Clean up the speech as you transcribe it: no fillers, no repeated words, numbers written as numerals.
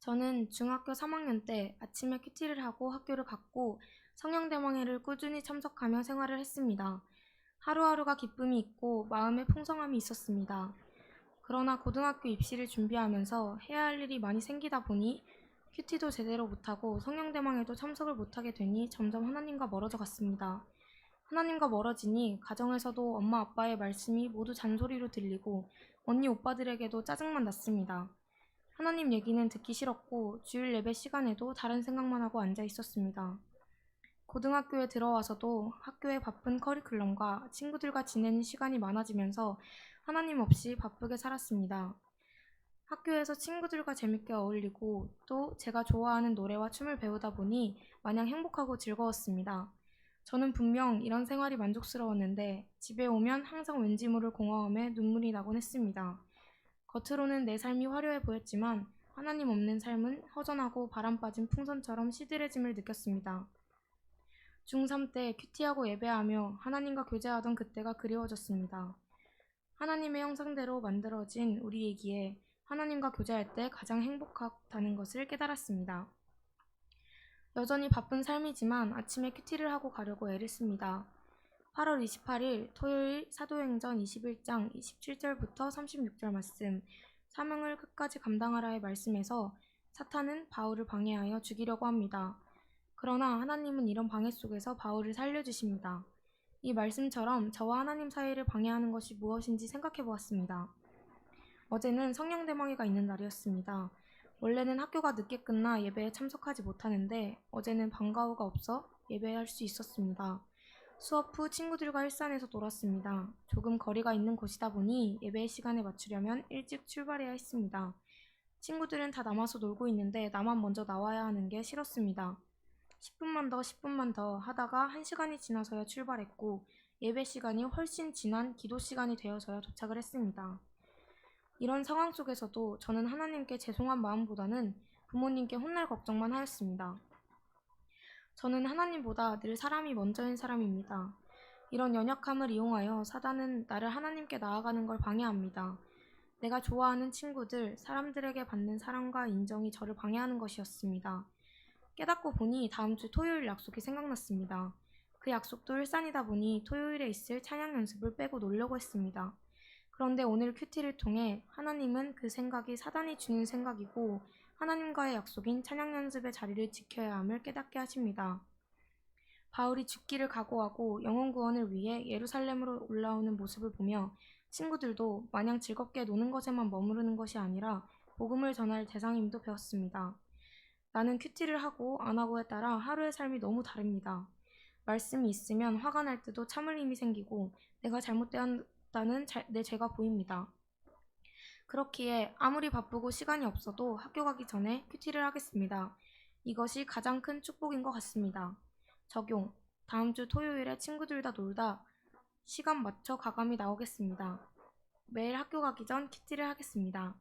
저는 중학교 3학년 때 아침에 큐티를 하고 학교를 갔고 성형대망회를 꾸준히 참석하며 생활을 했습니다. 하루하루가 기쁨이 있고 마음의 풍성함이 있었습니다. 그러나 고등학교 입시를 준비하면서 해야 할 일이 많이 생기다 보니 큐티도 제대로 못하고 성형대망회도 참석을 못하게 되니 점점 하나님과 멀어져 갔습니다. 하나님과 멀어지니 가정에서도 엄마 아빠의 말씀이 모두 잔소리로 들리고 언니 오빠들에게도 짜증만 났습니다. 하나님 얘기는 듣기 싫었고 주일 예배 시간에도 다른 생각만 하고 앉아 있었습니다. 고등학교에 들어와서도 학교의 바쁜 커리큘럼과 친구들과 지내는 시간이 많아지면서 하나님 없이 바쁘게 살았습니다. 학교에서 친구들과 재밌게 어울리고 또 제가 좋아하는 노래와 춤을 배우다 보니 마냥 행복하고 즐거웠습니다. 저는 분명 이런 생활이 만족스러웠는데 집에 오면 항상 왠지 모를 공허함에 눈물이 나곤 했습니다. 겉으로는 내 삶이 화려해 보였지만 하나님 없는 삶은 허전하고 바람 빠진 풍선처럼 시들해짐을 느꼈습니다. 중3 때 큐티하고 예배하며 하나님과 교제하던 그때가 그리워졌습니다. 하나님의 형상대로 만들어진 우리이기에 하나님과 교제할 때 가장 행복하다는 것을 깨달았습니다. 여전히 바쁜 삶이지만 아침에 큐티를 하고 가려고 애를 씁니다. 8월 28일 토요일 사도행전 21장 27절부터 36절 말씀, 사명을 끝까지 감당하라의 말씀에서 사탄은 바울을 방해하여 죽이려고 합니다. 그러나 하나님은 이런 방해 속에서 바울을 살려주십니다. 이 말씀처럼 저와 하나님 사이를 방해하는 것이 무엇인지 생각해 보았습니다. 어제는 성령대망회가 있는 날이었습니다. 원래는 학교가 늦게 끝나 예배에 참석하지 못하는데 어제는 방과 후가 없어 예배할 수 있었습니다. 수업 후 친구들과 일산에서 놀았습니다. 조금 거리가 있는 곳이다 보니 예배 시간에 맞추려면 일찍 출발해야 했습니다. 친구들은 다 남아서 놀고 있는데 나만 먼저 나와야 하는 게 싫었습니다. 10분만 더 하다가 1시간이 지나서야 출발했고 예배 시간이 훨씬 지난 기도 시간이 되어서야 도착을 했습니다. 이런 상황 속에서도 저는 하나님께 죄송한 마음보다는 부모님께 혼날 걱정만 하였습니다. 저는 하나님보다 늘 사람이 먼저인 사람입니다. 이런 연약함을 이용하여 사단은 나를 하나님께 나아가는 걸 방해합니다. 내가 좋아하는 친구들, 사람들에게 받는 사랑과 인정이 저를 방해하는 것이었습니다. 깨닫고 보니 다음 주 토요일 약속이 생각났습니다. 그 약속도 일산이다 보니 토요일에 있을 찬양 연습을 빼고 놀려고 했습니다. 그런데 오늘 큐티를 통해 하나님은 그 생각이 사단이 주는 생각이고 하나님과의 약속인 찬양 연습의 자리를 지켜야 함을 깨닫게 하십니다. 바울이 죽기를 각오하고 영혼 구원을 위해 예루살렘으로 올라오는 모습을 보며 친구들도 마냥 즐겁게 노는 것에만 머무르는 것이 아니라 복음을 전할 대상임도 배웠습니다. 나는 큐티를 하고 안 하고에 따라 하루의 삶이 너무 다릅니다. 말씀이 있으면 화가 날 때도 참을 힘이 생기고 내가 잘못되었다는 내 죄가 보입니다. 그렇기에 아무리 바쁘고 시간이 없어도 학교 가기 전에 큐티를 하겠습니다. 이것이 가장 큰 축복인 것 같습니다. 적용. 다음 주 토요일에 친구들 다 놀다 시간 맞춰 가감이 나오겠습니다. 매일 학교 가기 전 큐티를 하겠습니다.